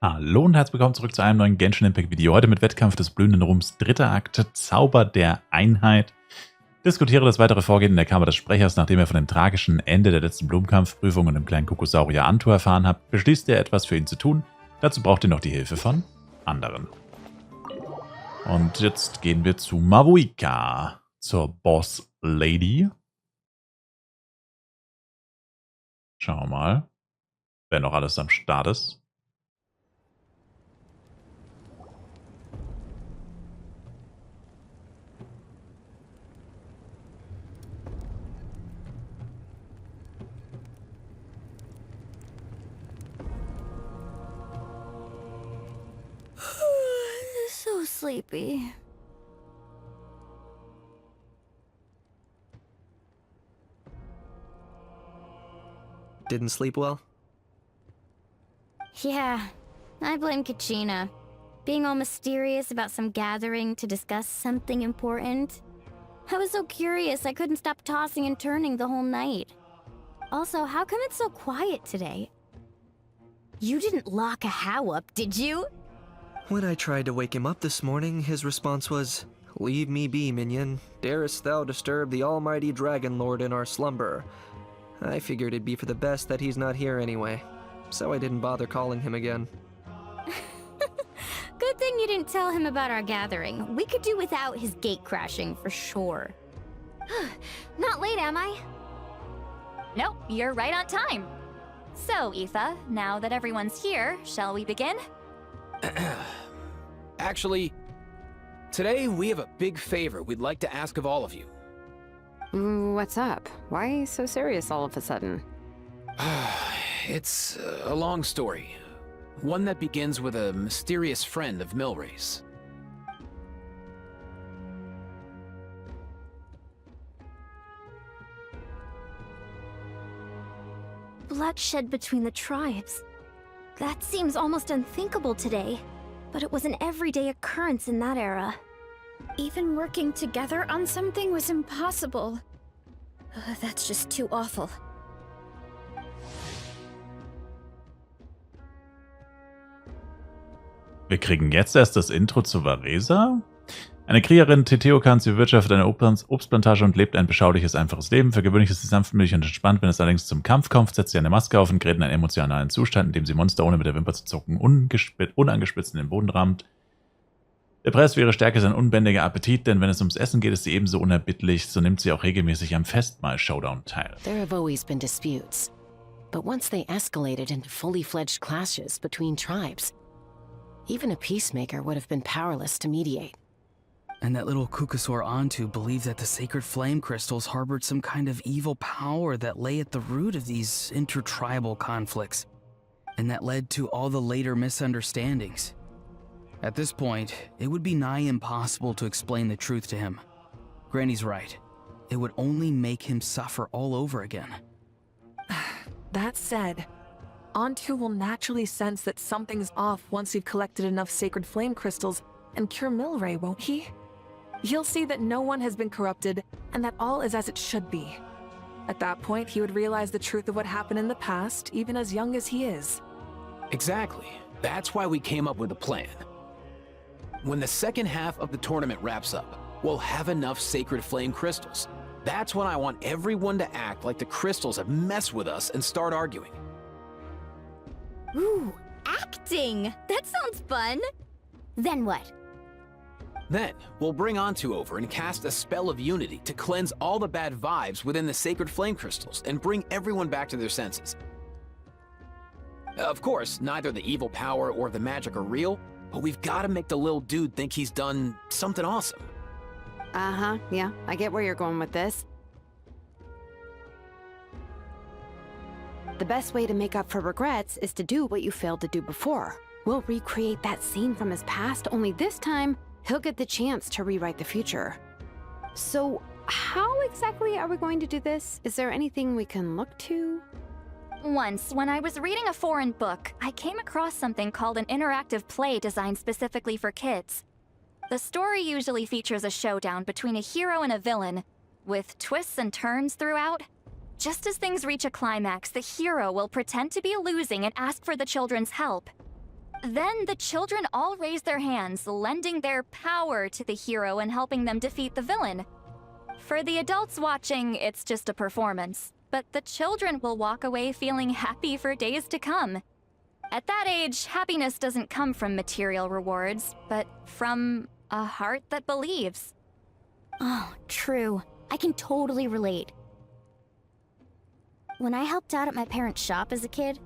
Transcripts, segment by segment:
Hallo und herzlich willkommen zurück zu einem neuen Genshin Impact Video. Heute mit Wettkampf des blühenden Ruhms, dritter Akt, Zauber der Einheit. Diskutiere das weitere Vorgehen in der Kammer des Sprechers, nachdem er von dem tragischen Ende der letzten Blumenkampfprüfung und dem kleinen Kokosaurier Antu erfahren hat, beschließt er etwas für ihn zu tun. Dazu braucht er noch die Hilfe von anderen. Und jetzt gehen wir zu Mavuika, zur Boss Lady. Schauen wir mal, wer noch alles am Start ist. So sleepy. Didn't sleep well? Yeah, I blame Kachina. Being all mysterious about some gathering to discuss something important. I was so curious I couldn't stop tossing and turning the whole night. Also, how come it's so quiet today? You didn't lock a How up, did you? When I tried to wake him up this morning, his response was, "Leave me be, minion. Darest thou disturb the almighty Dragon Lord in our slumber?" I figured it'd be for the best that he's not here anyway, so I didn't bother calling him again. Good thing you didn't tell him about our gathering. We could do without his gate crashing for sure. Not late, am I? Nope, you're right on time. So, Aoife, now that everyone's here, shall we begin? Actually, today we have a big favor we'd like to ask of all of you. What's up? Why so serious all of a sudden? It's a long story. One that begins with a mysterious friend of Milray's. Bloodshed between the tribes. That seems almost unthinkable today, but it was an everyday occurrence in that era. Even working together on something was impossible. That's just too awful. Wir kriegen jetzt erst das Intro zu Varesa. Eine Kriegerin, Teteokan, sie bewirtschaftet eine Obstplantage und lebt ein beschauliches, einfaches Leben. Für gewöhnlich ist sie sanftmütig und entspannt. Wenn es allerdings zum Kampf kommt, setzt sie eine Maske auf und gerät in einen emotionalen Zustand, in dem sie Monster ohne mit der Wimper zu zucken unangespitzt in den Boden rammt. Der Preis für ihre Stärke ist ein unbändiger Appetit, denn wenn es ums Essen geht, ist sie ebenso unerbittlich, so nimmt sie auch regelmäßig am Festmahl-Showdown teil. There have always been disputes, but once they escalated into fully fledged clashes between tribes, even a peacemaker would have been powerless to mediate. And that little Kukasaur Antu believed that the sacred flame crystals harbored some kind of evil power that lay at the root of these intertribal conflicts, and that led to all the later misunderstandings. At this point, it would be nigh impossible to explain the truth to him. Granny's right. It would only make him suffer all over again. That said, Antu will naturally sense that something's off once you've collected enough sacred flame crystals and cure Milray, won't he? He'll see that no one has been corrupted and that all is as it should be. At that point, he would realize the truth of what happened in the past, even as young as he is. Exactly. That's why we came up with a plan. When the second half of the tournament wraps up, we'll have enough sacred flame crystals. That's when I want everyone to act like the crystals have messed with us and start arguing. Ooh, acting! That sounds fun! Then what? Then, we'll bring Antu over and cast a spell of unity to cleanse all the bad vibes within the sacred flame crystals and bring everyone back to their senses. Of course, neither the evil power or the magic are real, but we've got to make the little dude think he's done something awesome. Uh-huh, yeah, I get where you're going with this. The best way to make up for regrets is to do what you failed to do before. We'll recreate that scene from his past, only this time, he'll get the chance to rewrite the future. So, how exactly are we going to do this? Is there anything we can look to? Once, when I was reading a foreign book, I came across something called an interactive play designed specifically for kids. The story usually features a showdown between a hero and a villain, with twists and turns throughout. Just as things reach a climax, the hero will pretend to be losing and ask for the children's help. Then the children all raise their hands, lending their power to the hero and helping them defeat the villain. For the adults watching, it's just a performance, but the children will walk away feeling happy for days to come. At that age, happiness doesn't come from material rewards, but from a heart that believes. Oh, true. I can totally relate. When I helped out at my parents' shop as a kid,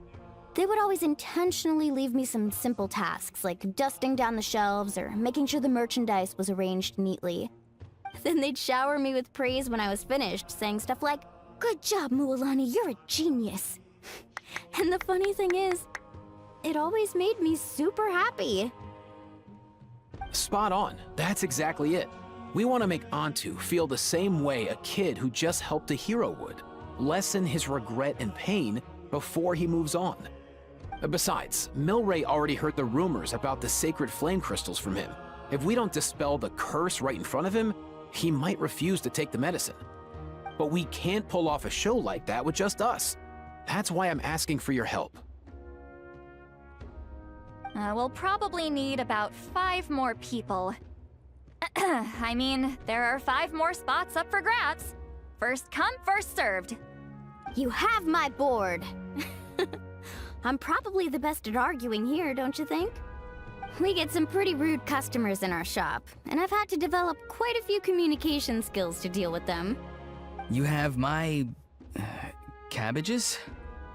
they would always intentionally leave me some simple tasks like dusting down the shelves or making sure the merchandise was arranged neatly. Then they'd shower me with praise when I was finished, saying stuff like, "Good job, Mualani, you're a genius." And the funny thing is, it always made me super happy. Spot on. That's exactly it. We want to make Antu feel the same way a kid who just helped a hero would. Lessen his regret and pain before he moves on. Besides, Milray already heard the rumors about the sacred flame crystals from him. If we don't dispel the curse right in front of him, he might refuse to take the medicine. But we can't pull off a show like that with just us. That's why I'm asking for your help. We'll probably need about 5 more people. I mean, there are 5 more spots up for grabs. First come, first served. You have my board. I'm probably the best at arguing here, don't you think? We get some pretty rude customers in our shop, and I've had to develop quite a few communication skills to deal with them. You have my... cabbages?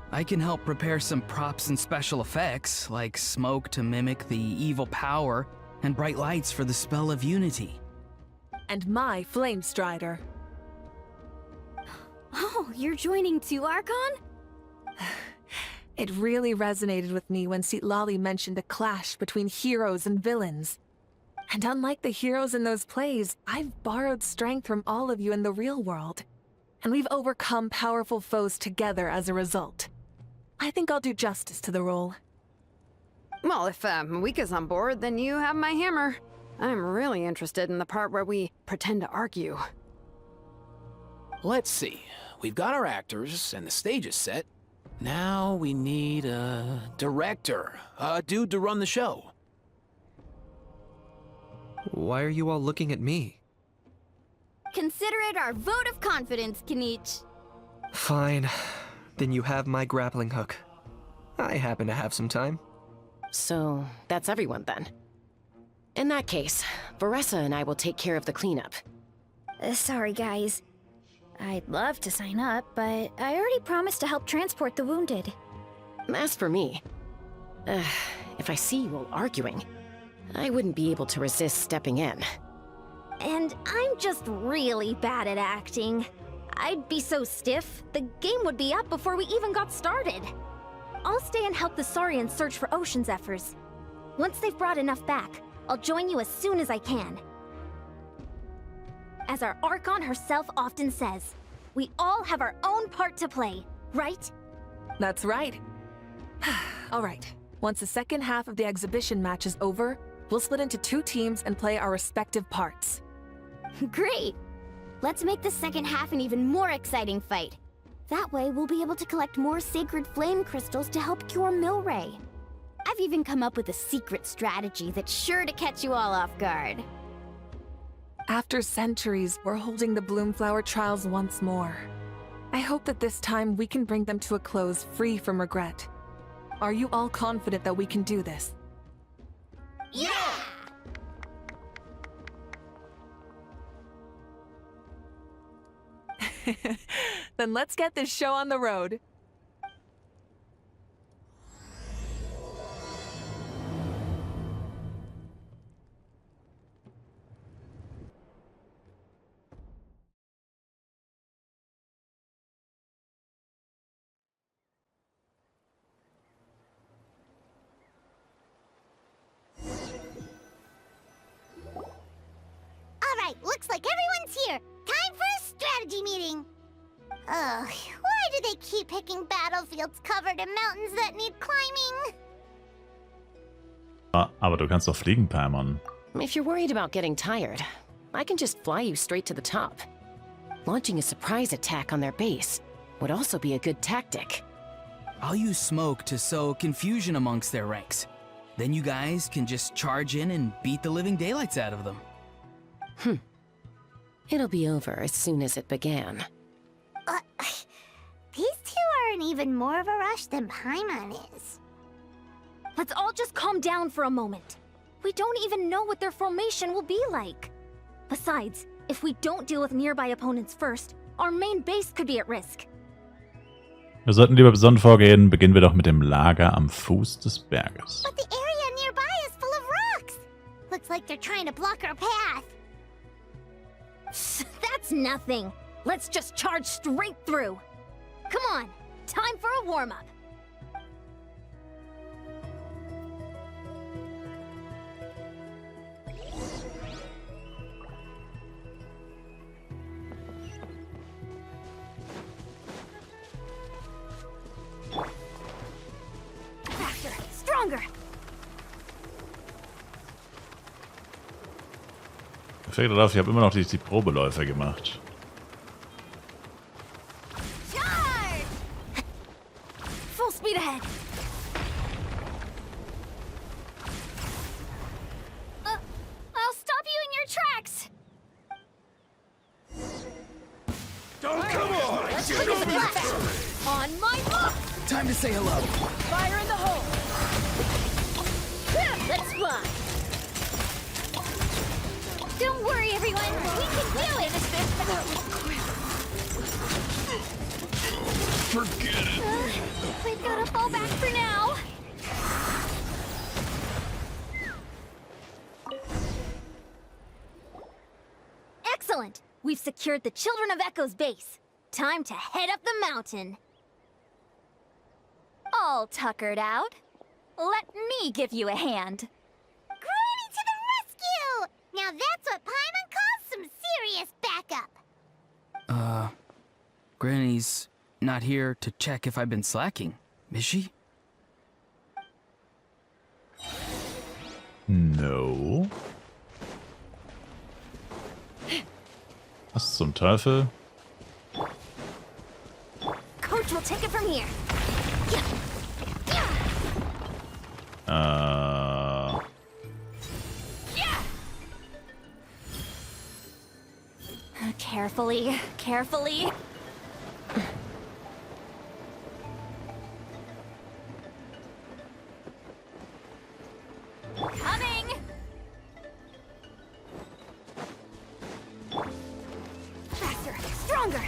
I can help prepare some props and special effects, like smoke to mimic the evil power, and bright lights for the spell of unity. And my flame strider. Oh, you're joining too, Archon? It really resonated with me when Citlali mentioned a clash between heroes and villains. And unlike the heroes in those plays, I've borrowed strength from all of you in the real world. And we've overcome powerful foes together as a result. I think I'll do justice to the role. Well, if Mika's on board, then you have my hammer. I'm really interested in the part where we pretend to argue. Let's see. We've got our actors and the stage is set. Now we need a director, a dude to run the show. Why are you all looking at me? Consider it our vote of confidence, Kanich. Fine. Then you have my grappling hook. I happen to have some time. So, that's everyone then. In that case, Varessa and I will take care of the cleanup. Sorry, guys. I'd love to sign up, but I already promised to help transport the wounded. As for me, if I see you all arguing, I wouldn't be able to resist stepping in. And I'm just really bad at acting. I'd be so stiff, the game would be up before we even got started. I'll stay and help the Saurians search for Ocean Zephyrs. Once they've brought enough back, I'll join you as soon as I can. As our Archon herself often says, we all have our own part to play, right? That's right. All right. Once the second half of the exhibition match is over, we'll split into 2 teams and play our respective parts. Great! Let's make the second half an even more exciting fight. That way, we'll be able to collect more sacred flame crystals to help cure Milray. I've even come up with a secret strategy that's sure to catch you all off guard. After centuries, we're holding the Bloomflower trials once more. I hope that this time we can bring them to a close free from regret. Are you all confident that we can do this? Yeah! Then let's get this show on the road. Alright, looks like everyone's here. Time for a strategy meeting. Ugh, why do they keep picking battlefields covered in mountains that need climbing? Aber du kannst doch fliegen, Paimon. If you're worried about getting tired, I can just fly you straight to the top. Launching a surprise attack on their base would also be a good tactic. I'll use smoke to sow confusion amongst their ranks. Then you guys can just charge in and beat the living daylights out of them. It'll be over as soon as it began. These two are in even more of a rush than Paimon is. Let's all just calm down for a moment. We don't even know what their formation will be like. Besides, if we don't deal with nearby opponents first, our main base could be at risk. Wir sollten lieber besonnen vorgehen. Beginnen wir doch mit dem Lager am Fuß des Berges. But the area nearby is full of rocks. Looks like they're trying to block our path. That's nothing. Let's just charge straight through. Come on, time for a warm-up. Faster, stronger. Fällt darauf, ich habe immer noch die Probeläufe gemacht. Full speed ahead. I'll stop you in your tracks. On my mark. Time to say hello. Fire in the hole. Let's fly. Don't worry, everyone. We can do it. Forget it. We've got to fall back for now. Excellent. We've secured the Children of Echo's base. Time to head up the mountain. All tuckered out. Let me give you a hand. Granny to the rescue! Now that's what Paimon calls some serious backup. Granny's not here to check if I've been slacking, is she? No. Was zum Teufel? Coach will take it from here. Carefully, carefully. Coming! Faster, stronger!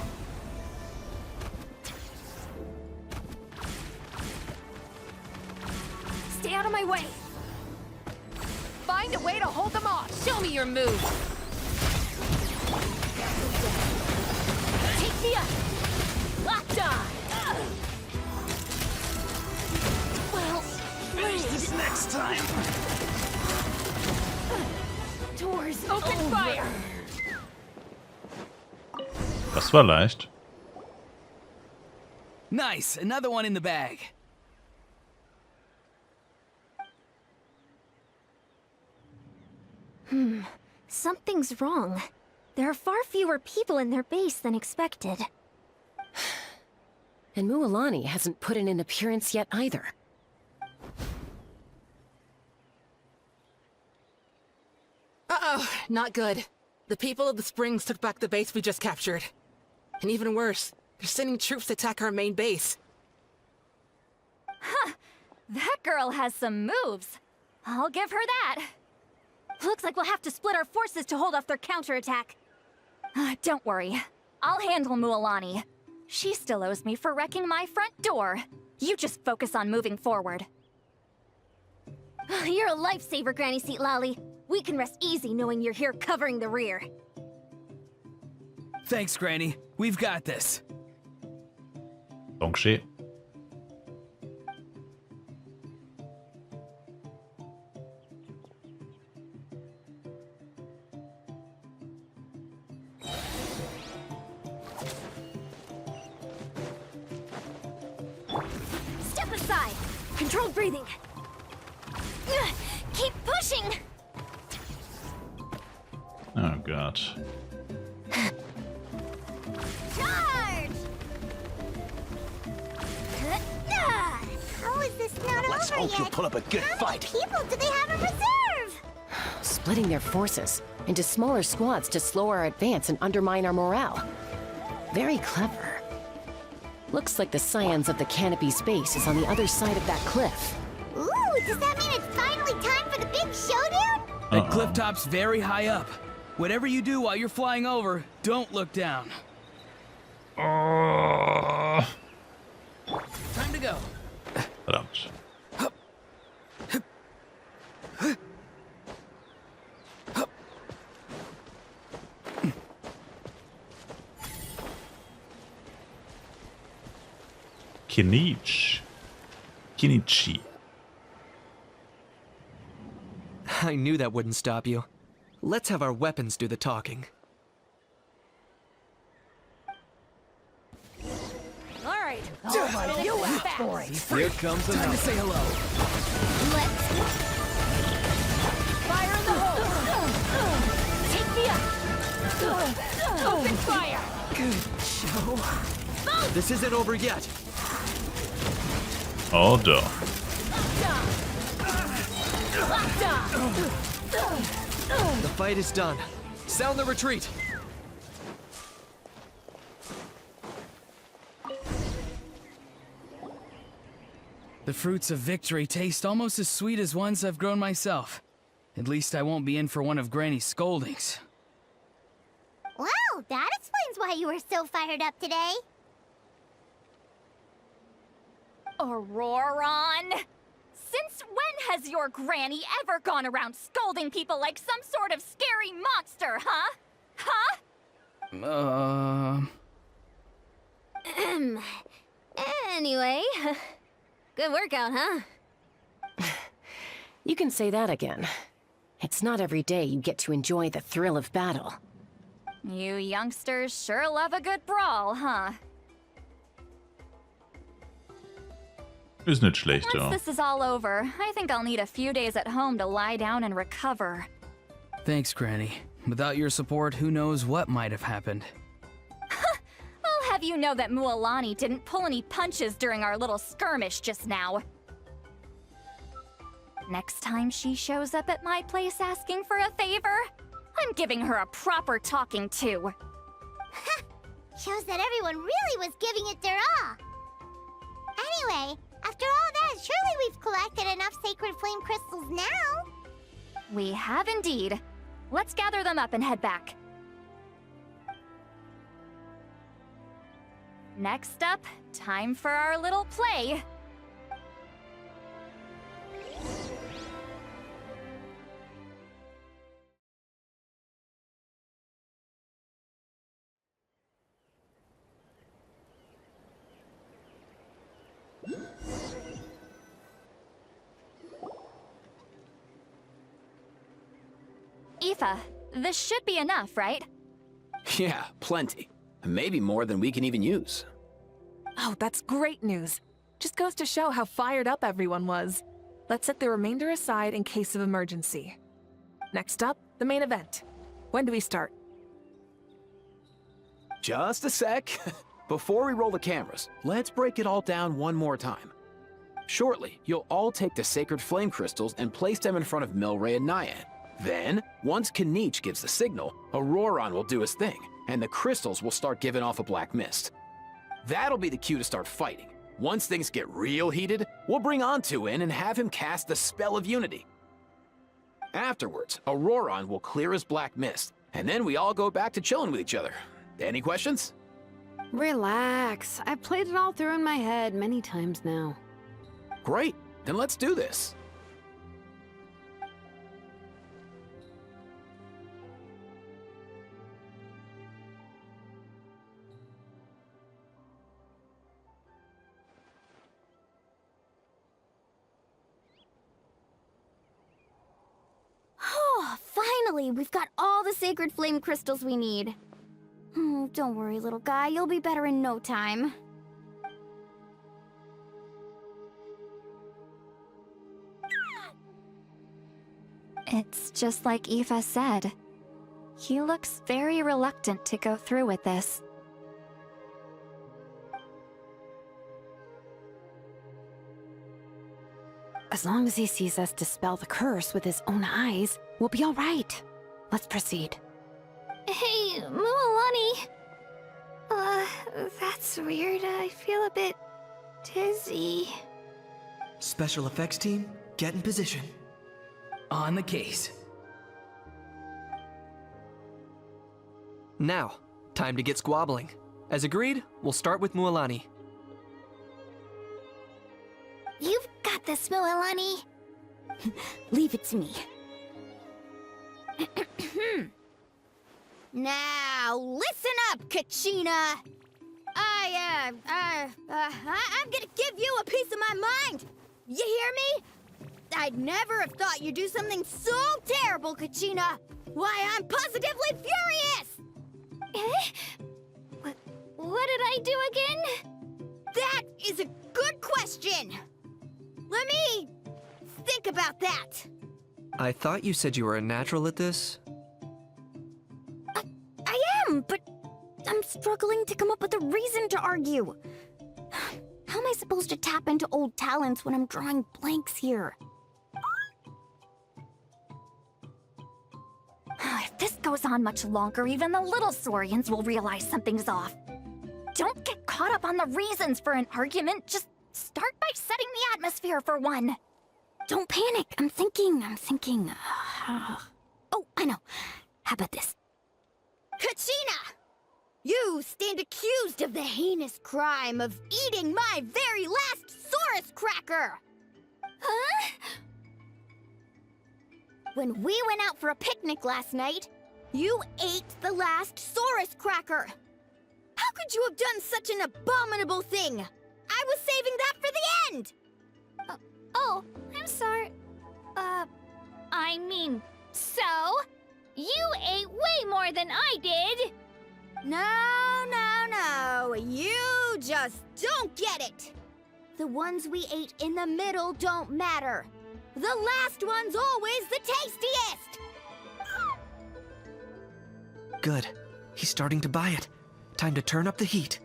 Stay out of my way! Find a way to hold them off. Show me your move. Take the up! Locked on! Well, played. Next time. Doors open fire! Das war leicht. Nice, another one in the bag. Something's wrong. There are far fewer people in their base than expected. And Mualani hasn't put in an appearance yet either. Uh-oh, not good. The people of the Springs took back the base we just captured. And even worse, they're sending troops to attack our main base. Huh! That girl has some moves. I'll give her that. Looks like we'll have to split our forces to hold off their counterattack. Don't worry. I'll handle Mualani. She still owes me for wrecking my front door. You just focus on moving forward. You're a lifesaver, Granny Seat Lolly. We can rest easy knowing you're here covering the rear. Thanks, Granny. We've got this. Bongshi. Step aside. Controlled breathing. Keep pushing. Oh Gott. Charge! How is this is not Let's over hope yet. you'll put up a good How many fight. people do they have in reserve? Splitting their forces into smaller squads to slow our advance and undermine our morale. Very clever. Looks like the Scions of the Canopy's base is on the other side of that cliff. Ooh, does that mean it's finally time for the big showdown? That cliff top's very high up. Whatever you do while you're flying over, don't look down. Time to go. Verdammt. Kinichi. I knew that wouldn't stop you. Let's have our weapons do the talking. All right. You asked for it. Here comes the time to say hello. Let's Fire in the hole. Take me up. Open fire. Good show. This isn't over yet. Oh, doch. The fight is done. Sound the retreat. The fruits of victory taste almost as sweet as ones I've grown myself. At least I won't be in for one of Granny's scoldings. Wow, that explains why you were so fired up today. Auroron! Since when has your granny ever gone around scolding people like some sort of scary monster, huh? Huh? Anyway, good workout, huh? You can say that again. It's not every day you get to enjoy the thrill of battle. You youngsters sure love a good brawl, huh? Ist nicht schlecht, Once ja. this is all over, I think I'll need a few days at home to lie down and recover. Thanks, Granny. Without your support, who knows what might have happened. I'll have you know that Mualani didn't pull any punches during our little skirmish just now. Next time she shows up at my place asking for a favor, I'm giving her a proper talking to. Shows that everyone really was giving it their all. Anyway, after all that, surely we've collected enough sacred flame crystals now. We have indeed. Let's gather them up and head back. Next up, time for our little play. Aoife, this should be enough, right? Yeah, plenty. Maybe more than we can even use. Oh, that's great news. Just goes to show how fired up everyone was. Let's set the remainder aside in case of emergency. Next up, the main event. When do we start? Just a sec. Before we roll the cameras, let's break it all down one more time. Shortly, you'll all take the sacred flame crystals and place them in front of Milray and Nyan. Then, once Kinich gives the signal, Auroron will do his thing, and the crystals will start giving off a black mist. That'll be the cue to start fighting. Once things get real heated, we'll bring Antu in and have him cast the Spell of Unity. Afterwards, Auroron will clear his black mist, and then we all go back to chilling with each other. Any questions? Relax. I've played it all through in my head many times now. Great, then let's do this. Oh, finally, we've got all the sacred flame crystals we need. Don't worry, little guy, you'll be better in no time. It's just like Aoife said. He looks very reluctant to go through with this. As long as he sees us dispel the curse with his own eyes, we'll be all right. Let's proceed. Hey, Mualani. That's weird. I feel a bit dizzy. Special effects team, get in position. On the case. Now, time to get squabbling. As agreed, we'll start with Mualani. You've got this, Mualani. Leave it to me. Now, listen up, Kachina. I'm gonna give you a piece of my mind. You hear me? I'd never have thought you'd do something so terrible, Kachina. Why, I'm positively furious! What did I do again? That is a good question. Let me think about that. I thought you said you were a natural at this. I am, but I'm struggling to come up with a reason to argue. How am I supposed to tap into old talents when I'm drawing blanks here? If this goes on much longer, even the little Saurians will realize something's off. Don't get caught up on the reasons for an argument. Just start by setting the atmosphere for one. Don't panic. I'm thinking. Oh, I know. How about this? Kachina! You stand accused of the heinous crime of eating my very last Saurus cracker! Huh? When we went out for a picnic last night, you ate the last Saurus cracker! How could you have done such an abominable thing? I was saving that for the end! Oh, I'm sorry. I mean, so? You ate way more than I did! No. You just don't get it! The ones we ate in the middle don't matter. The last one's always the tastiest! Good. He's starting to buy it. Time to turn up the heat.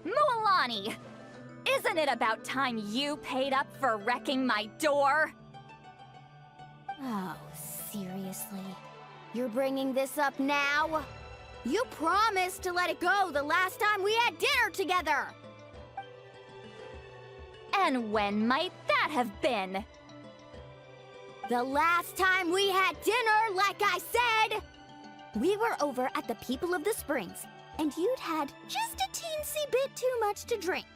Mualani! Isn't it about time you paid up for wrecking my door? Oh, seriously? You're bringing this up now? You promised to let it go the last time we had dinner together! And when might that have been? The last time we had dinner, like I said! We were over at the People of the Springs, and you'd had just a teensy bit too much to drink.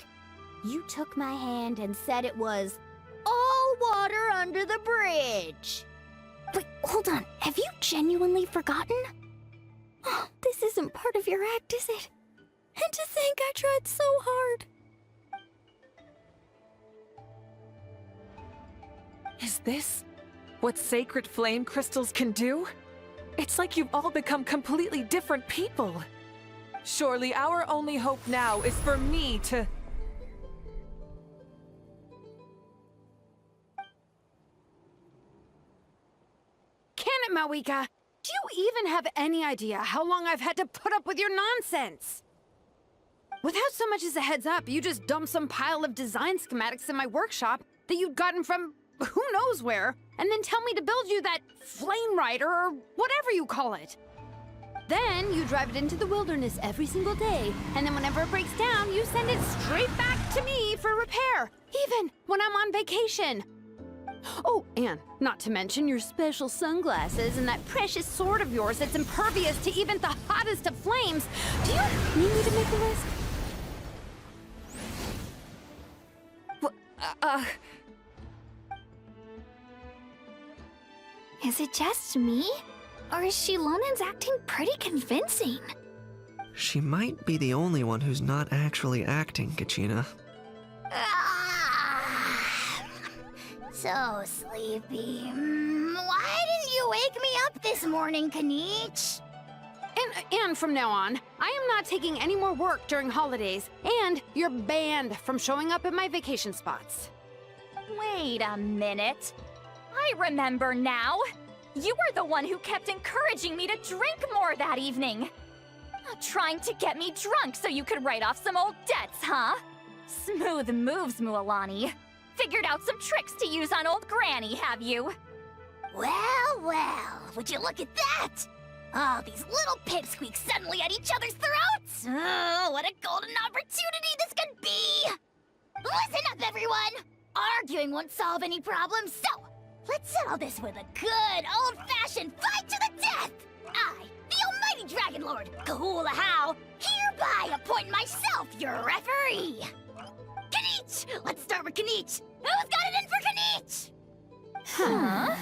You took my hand and said it was all water under the bridge. Wait, hold on. Have you genuinely forgotten? Oh, this isn't part of your act, is it? And to think I tried so hard. Is this what sacred flame crystals can do? It's like you've all become completely different people. Surely our only hope now is for me to... Can it, Mawika? Do you even have any idea how long I've had to put up with your nonsense? Without so much as a heads up, you just dumped some pile of design schematics in my workshop that you'd gotten from who knows where, and then tell me to build you that flame rider or whatever you call it. Then you drive it into the wilderness every single day, and then whenever it breaks down, you send it straight back to me for repair, even when I'm on vacation. Oh, and not to mention your special sunglasses and that precious sword of yours that's impervious to even the hottest of flames. Do you need me to make a list? Is it just me? Or is Shilonen's acting pretty convincing? She might be the only one who's not actually acting, Kachina. So sleepy. Why didn't you wake me up this morning, Kanich? And from now on, I am not taking any more work during holidays, and you're banned from showing up at my vacation spots. Wait a minute. I remember now. You were the one who kept encouraging me to drink more that evening. Trying to get me drunk so you could write off some old debts, huh? Smooth moves, Mualani. Figured out some tricks to use on old Granny, have you? Well, well, would you look at that? Oh, these little pipsqueaks suddenly at each other's throats! Oh, what a golden opportunity this could be! Listen up, everyone! Arguing won't solve any problems, so let's settle this with a good old-fashioned fight to the death! I, the almighty Dragon Lord, Kahula How, hereby appoint myself your referee! Kanich! Let's start with Kanich! Who's got it in for Kanich? Huh?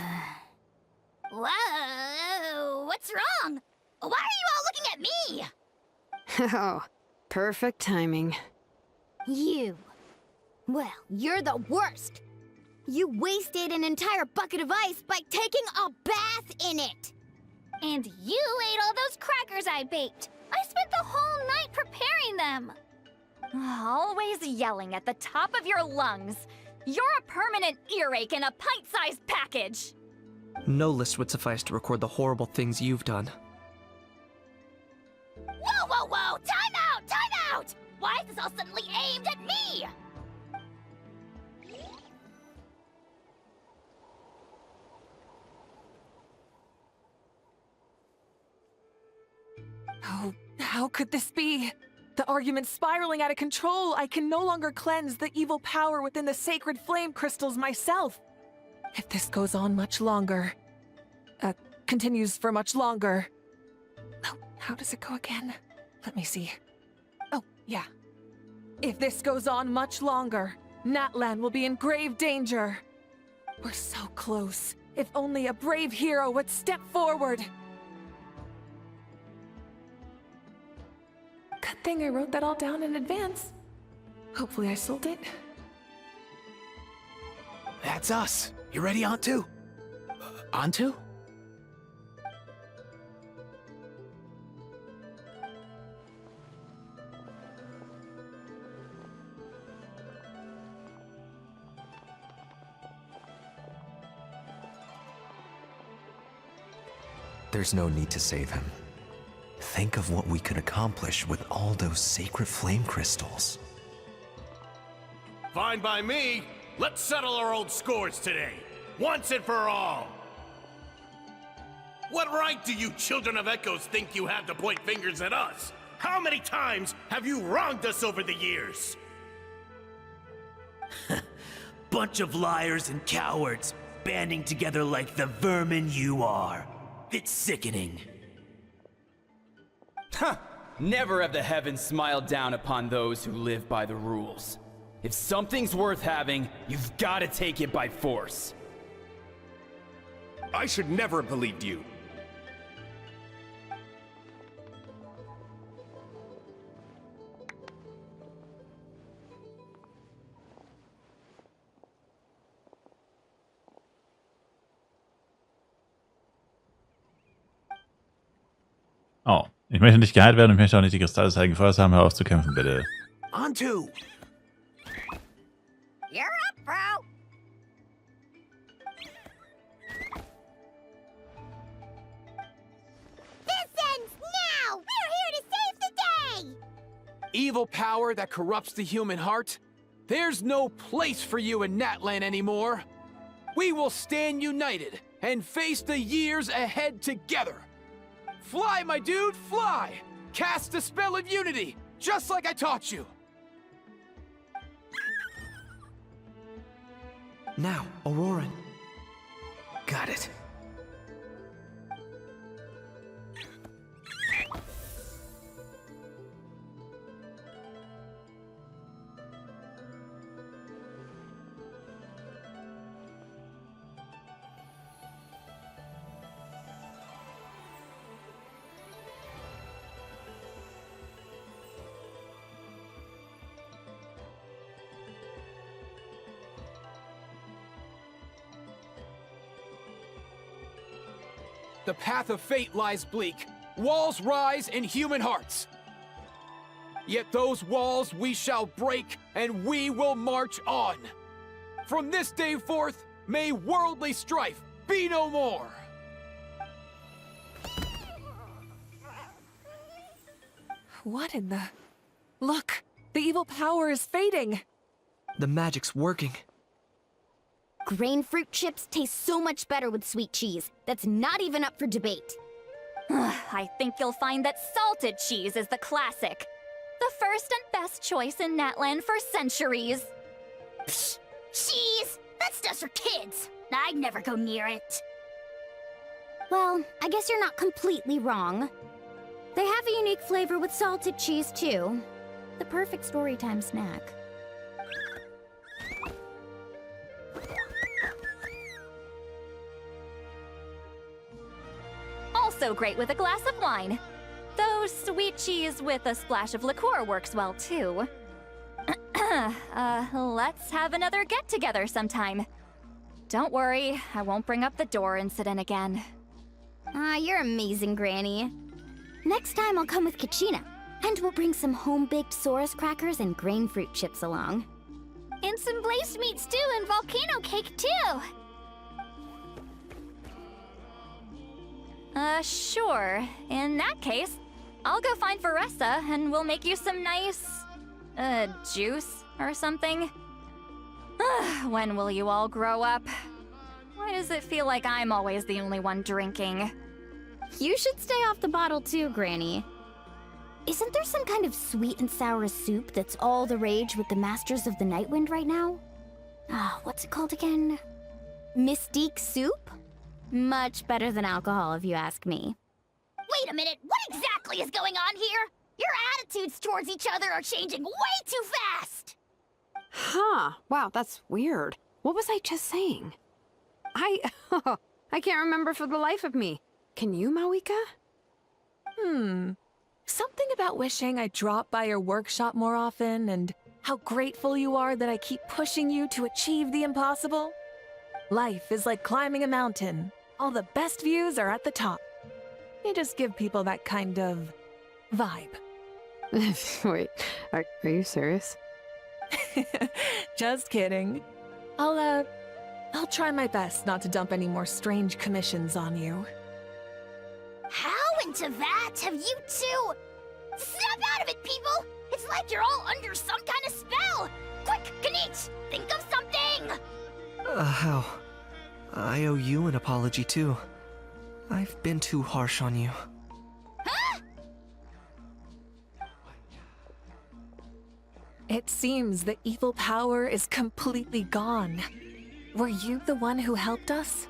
Whoa, what's wrong? Why are you all looking at me? Oh, perfect timing. You. Well, you're the worst. You wasted an entire bucket of ice by taking a bath in it. And you ate all those crackers I baked. I spent the whole night preparing them. Always yelling at the top of your lungs. You're a permanent earache in a pint-sized package. No list would suffice to record the horrible things you've done. Whoa, whoa, whoa! Time out! Time out! Why is this all suddenly aimed at me? Oh, how could this be? The argument's spiraling out of control. I can no longer cleanse the evil power within the sacred flame crystals myself. If this goes on much longer, continues for much longer. Oh, how does it go again? Let me see. Oh, yeah. If this goes on much longer, Natlan will be in grave danger. We're so close. If only a brave hero would step forward. Good thing I wrote that all down in advance. Hopefully I sold it. That's us. You ready, Antu? Antu? There's no need to save him. Think of what we could accomplish with all those sacred flame crystals. Fine by me. Let's settle our old scores today, once and for all. What right do you children of Echoes think you have to point fingers at us? How many times have you wronged us over the years? Bunch of liars and cowards, banding together like the vermin you are. It's sickening. Huh! Never have the heavens smiled down upon those who live by the rules. If something's worth having, you've got to take it by force. I should never have believed you. Oh, ich möchte nicht geheilt werden und ich möchte auch nicht die Kristalle des Heiligen Feuers haben. Hör auf zu kämpfen, bitte. Antu! You're up, bro. This ends now. We're here to save the day. Evil power that corrupts the human heart? There's no place for you in Natlan anymore. We will stand united and face the years ahead together. Fly, my dude, fly! Cast a spell of unity, just like I taught you. Now, Auroran. Got it. The path of fate lies bleak. Walls rise in human hearts. Yet those walls we shall break, and we will march on. From this day forth, may worldly strife be no more. What in the... Look! The evil power is fading. The magic's working. Grain fruit chips taste so much better with sweet cheese. That's not even up for debate. I think you'll find that salted cheese is the classic. The first and best choice in Natland for centuries. Psh, cheese! That stuff's for kids. I'd never go near it. Well, I guess you're not completely wrong. They have a unique flavor with salted cheese, too. The perfect storytime snack. Also great with a glass of wine. Though sweet cheese with a splash of liqueur works well, too. Let's have another get-together sometime. Don't worry, I won't bring up the door incident again. You're amazing, Granny. Next time I'll come with Kachina, and we'll bring some home-baked Saurus crackers and grain fruit chips along. And some glazed meat stew and volcano cake, too. Sure. In that case, I'll go find Varessa and we'll make you some nice, juice or something. When will you all grow up? Why does it feel like I'm always the only one drinking? You should stay off the bottle too, Granny. Isn't there some kind of sweet and sour soup that's all the rage with the Masters of the Nightwind right now? What's it called again? Mystique soup? Much better than alcohol, if you ask me. Wait a minute, what exactly is going on here? Your attitudes towards each other are changing way too fast! Huh. Wow, that's weird. What was I just saying? I can't remember for the life of me. Can you, Mawika? Something about wishing I dropped by your workshop more often and how grateful you are that I keep pushing you to achieve the impossible. Life is like climbing a mountain. All the best views are at the top. You just give people that kind of vibe. Wait, are you serious? Just kidding. I'll try my best not to dump any more strange commissions on you. How into that have you two? Snap out of it, people! It's like you're all under some kind of spell! Quick, Kanich, think of something! How? I owe you an apology, too. I've been too harsh on you. Huh? It seems the evil power is completely gone. Were you the one who helped us?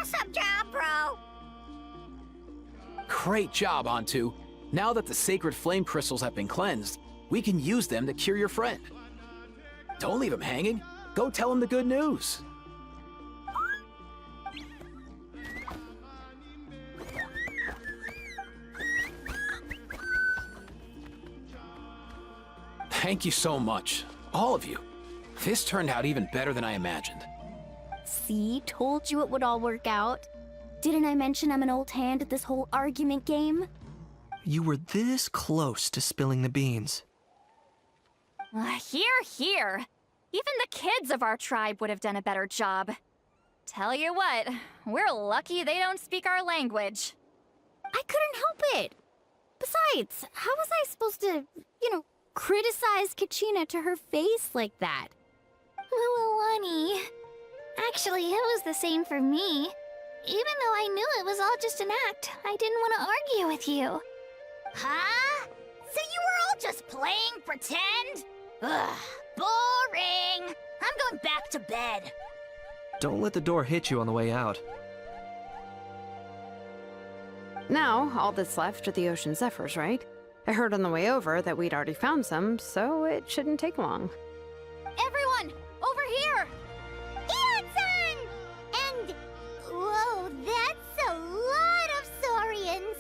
Awesome job, bro! Great job, Antu. Now that the sacred flame crystals have been cleansed, we can use them to cure your friend. Don't leave him hanging. Go tell him the good news. Thank you so much, all of you. This turned out even better than I imagined. See, told you it would all work out. Didn't I mention I'm an old hand at this whole argument game? You were this close to spilling the beans. Here. Even the kids of our tribe would have done a better job. Tell you what, we're lucky they don't speak our language. I couldn't help it. Besides, how was I supposed to, criticize Kachina to her face like that? Honey. Actually, it was the same for me. Even though I knew it was all just an act, I didn't want to argue with you. Huh? So you were all just playing pretend? Ugh, boring. I'm going back to bed. Don't let the door hit you on the way out. Now, all that's left are the ocean zephyrs, right? I heard on the way over that we'd already found some, so it shouldn't take long. Everyone, over here! Ian-san! And... whoa, that's a lot of saurians!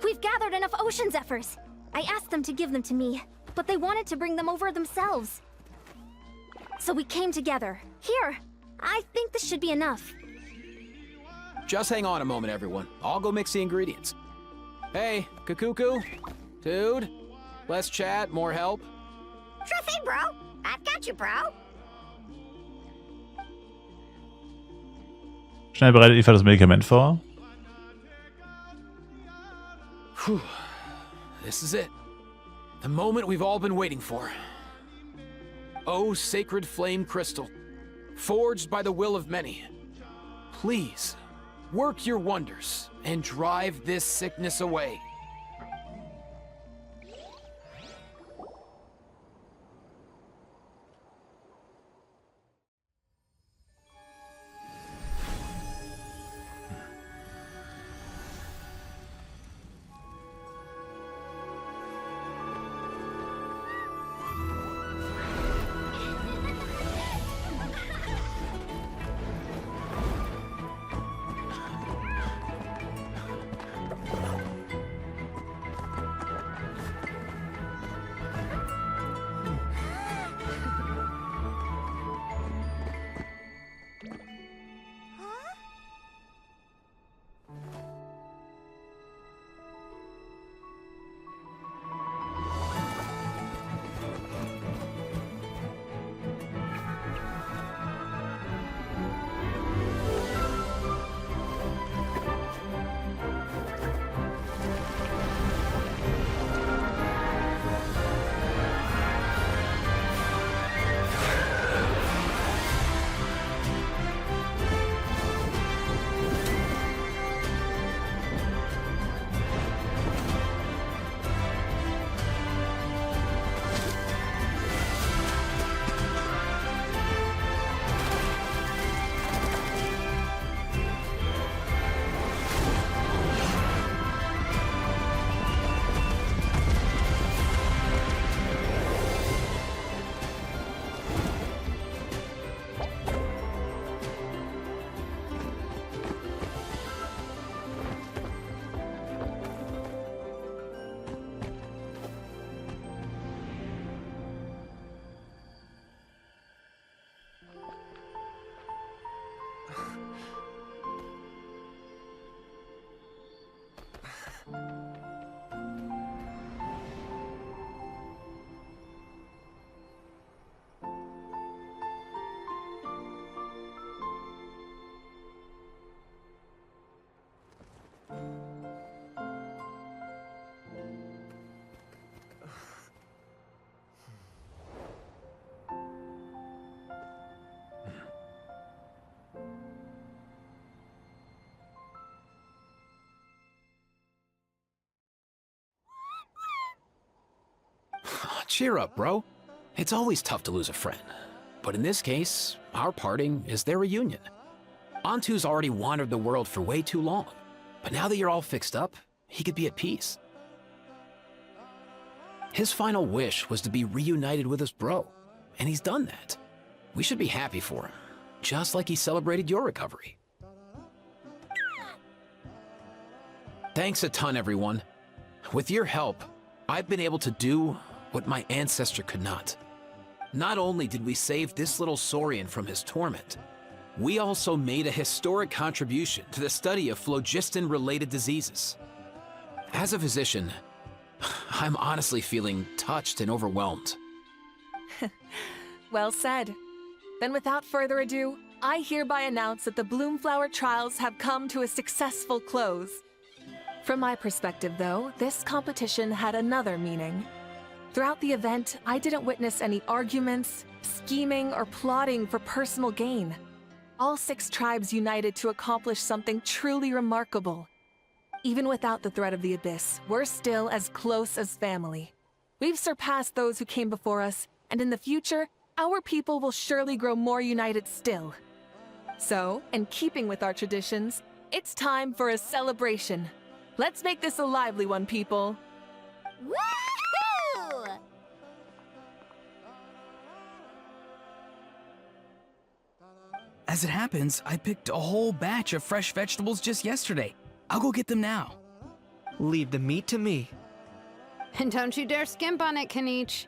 We've gathered enough ocean zephyrs. I asked them to give them to me, but they wanted to bring them over themselves. So we came together. Here, I think this should be enough. Just hang on a moment, everyone. I'll go mix the ingredients. Hey, Kakuku, dude, less chat, more help. Sure thing, bro. I've got you, bro. Schnell bereitet Eva das Medikament vor. Whew. This is it. The moment we've all been waiting for. O sacred flame crystal, forged by the will of many, please work your wonders and drive this sickness away. Cheer up, bro. It's always tough to lose a friend. But in this case, our parting is their reunion. Antu's already wandered the world for way too long. But now that you're all fixed up, he could be at peace. His final wish was to be reunited with his bro, and he's done that. We should be happy for him, just like he celebrated your recovery. Thanks a ton, everyone. With your help, I've been able to do what my ancestor could not. Not only did we save this little Saurian from his torment, we also made a historic contribution to the study of phlogiston-related diseases. As a physician, I'm honestly feeling touched and overwhelmed. Well said. Then without further ado, I hereby announce that the Bloomflower trials have come to a successful close. From my perspective, though, this competition had another meaning. Throughout the event, I didn't witness any arguments, scheming, or plotting for personal gain. All 6 tribes united to accomplish something truly remarkable. Even without the threat of the Abyss, we're still as close as family. We've surpassed those who came before us, and in the future, our people will surely grow more united still. So, in keeping with our traditions, it's time for a celebration. Let's make this a lively one, people. Woohoo! As it happens, I picked a whole batch of fresh vegetables just yesterday. I'll go get them now. Leave the meat to me. And don't you dare skimp on it, Kanich.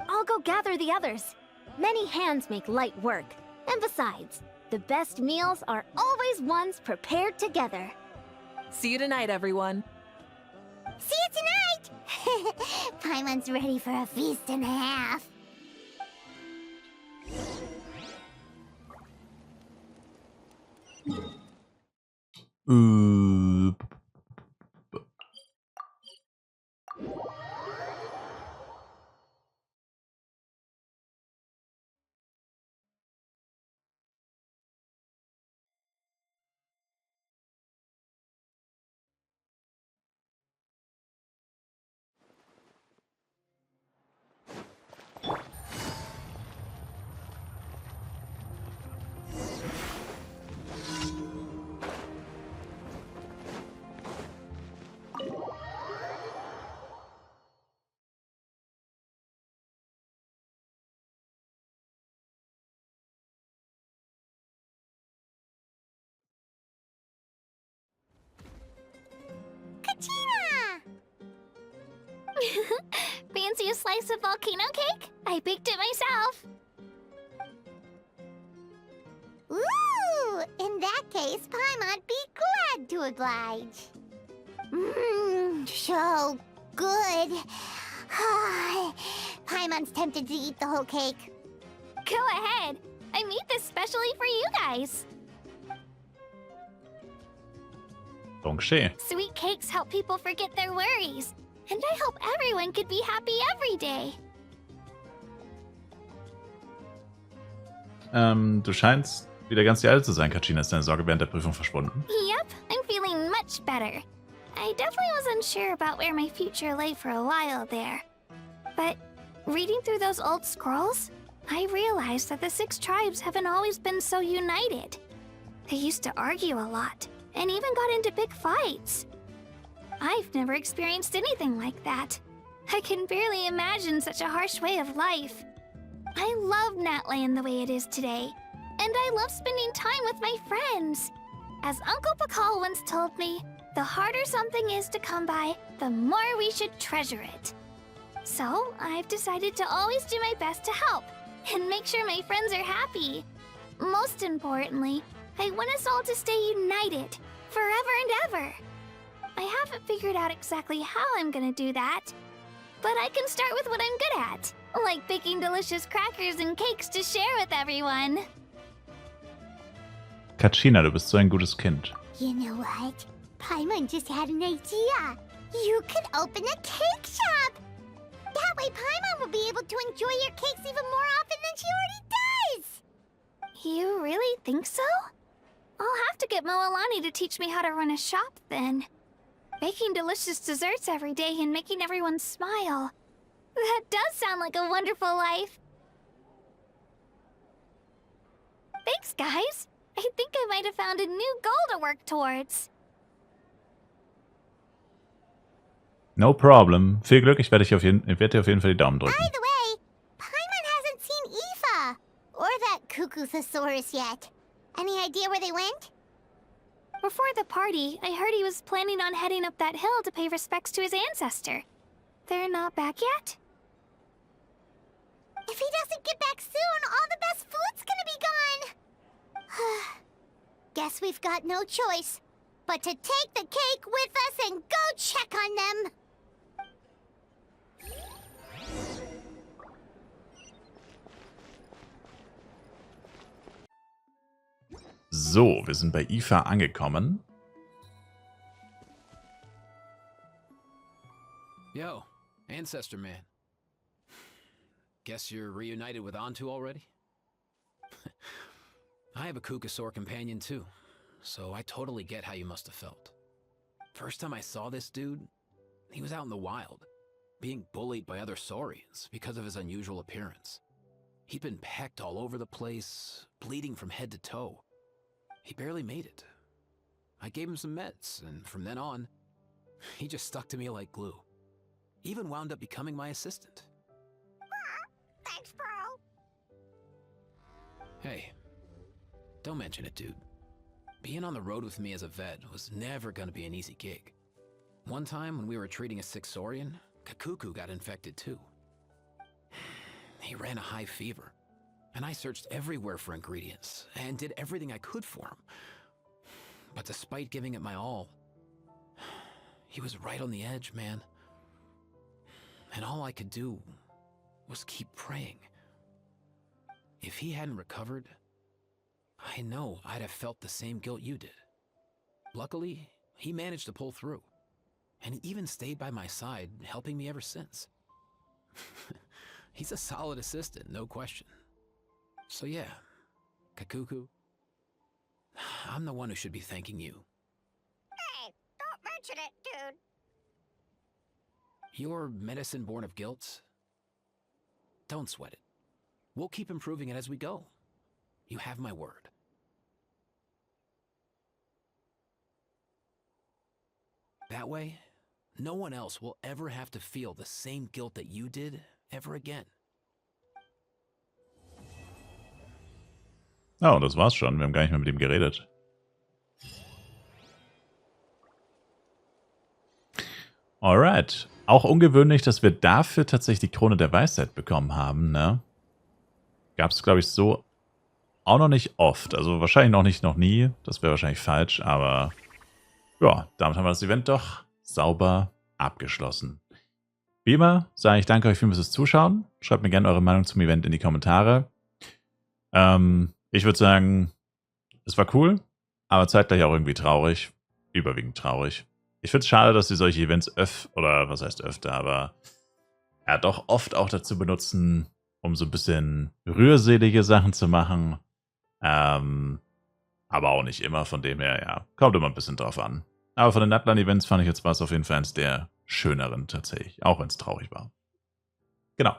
I'll go gather the others. Many hands make light work. And besides, the best meals are always ones prepared together. See you tonight, everyone. See you tonight! Paimon's ready for a feast and a half. Fancy a slice of volcano cake? I baked it myself. Ooh, in that case, Paimon'd be glad to oblige. So good. Paimon's tempted to eat the whole cake. Go ahead. I made this specially for you guys. Donc chez. Sweet cakes help people forget their worries. And I hope everyone could be happy every day. Du scheinst wieder ganz die Alte zu sein, Kachina. Ist deine Sorge während der Prüfung verschwunden? Yep, I'm feeling much better. I definitely was unsure about where my future lay for a while there. But reading through those old scrolls, I realized that the 6 tribes haven't always been so united. They used to argue a lot, and even got into big fights. I've never experienced anything like that. I can barely imagine such a harsh way of life. I love Natland the way it is today, and I love spending time with my friends. As Uncle Pakal once told me, the harder something is to come by, the more we should treasure it. So, I've decided to always do my best to help, and make sure my friends are happy. Most importantly, I want us all to stay united, forever and ever. I haven't figured out exactly how I'm gonna do that, but I can start with what I'm good at, like baking delicious crackers and cakes to share with everyone. Kachina, du bist so ein gutes Kind. You know what? Paimon just had an idea. You could open a cake shop. That way Paimon will be able to enjoy your cakes even more often than she already does. You really think so? I'll have to get Moalani to teach me how to run a shop then. Baking delicious desserts every day and making everyone smile. That does sound like a wonderful life. Thanks, guys. I think I might have found a new goal to work towards. No problem. Viel Glück, ich werde dir auf jeden Fall die Daumen drücken. By the way, Paimon hasn't seen Aoife or that Cuckoo-thesaurus yet. Any idea where they went? Before the party, I heard he was planning on heading up that hill to pay respects to his ancestor. They're not back yet? If he doesn't get back soon, all the best food's gonna be gone. Guess we've got no choice but to take the cake with us and go check on them. So, wir sind bei Aoife angekommen. Yo, Ancestor Man. Guess you're reunited with Antu already? I have a Kukasaur companion too, so I totally get how you must have felt. First time I saw this dude, he was out in the wild, being bullied by other Saurians because of his unusual appearance. He'd been pecked all over the place, bleeding from head to toe. He barely made it. I gave him some meds, and from then on, he just stuck to me like glue. Even wound up becoming my assistant. Thanks, bro. Hey, don't mention it, dude. Being on the road with me as a vet was never gonna be an easy gig. One time when we were treating a sick Saurian, Kakuku got infected too. He ran a high fever, and I searched everywhere for ingredients and did everything I could for him. But despite giving it my all, he was right on the edge, man. And all I could do was keep praying. If he hadn't recovered, I know I'd have felt the same guilt you did. Luckily, he managed to pull through, and he even stayed by my side, helping me ever since. He's a solid assistant, no question. So yeah, Kakuku, I'm the one who should be thanking you. Hey, don't mention it, dude. Your medicine born of guilt? Don't sweat it. We'll keep improving it as we go. You have my word. That way, no one else will ever have to feel the same guilt that you did ever again. Oh, das war's schon. Wir haben gar nicht mehr mit ihm geredet. Alright. Auch ungewöhnlich, dass wir dafür tatsächlich die Krone der Weisheit bekommen haben, ne? Gab es, glaube ich, so auch noch nicht oft. Also wahrscheinlich noch nie. Das wäre wahrscheinlich falsch, aber ja, damit haben wir das Event doch sauber abgeschlossen. Wie immer sage ich danke euch fürs Zuschauen. Schreibt mir gerne eure Meinung zum Event in die Kommentare. Ich würde sagen, es war cool, aber zeitgleich auch irgendwie traurig. Überwiegend traurig. Ich finde es schade, dass sie solche Events oder was heißt öfter, aber ja, doch oft auch dazu benutzen, um so ein bisschen rührselige Sachen zu machen. Aber auch nicht immer, von dem her, ja, kommt immer ein bisschen drauf an. Aber von den Nutland-Events fand ich jetzt war es auf jeden Fall eins der schöneren tatsächlich, auch wenn es traurig war. Genau.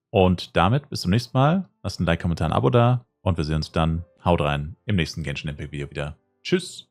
Und damit bis zum nächsten Mal. Lasst ein Like, Kommentar, ein Abo da und wir sehen uns dann. Haut rein im nächsten Genshin Impact Video wieder. Tschüss.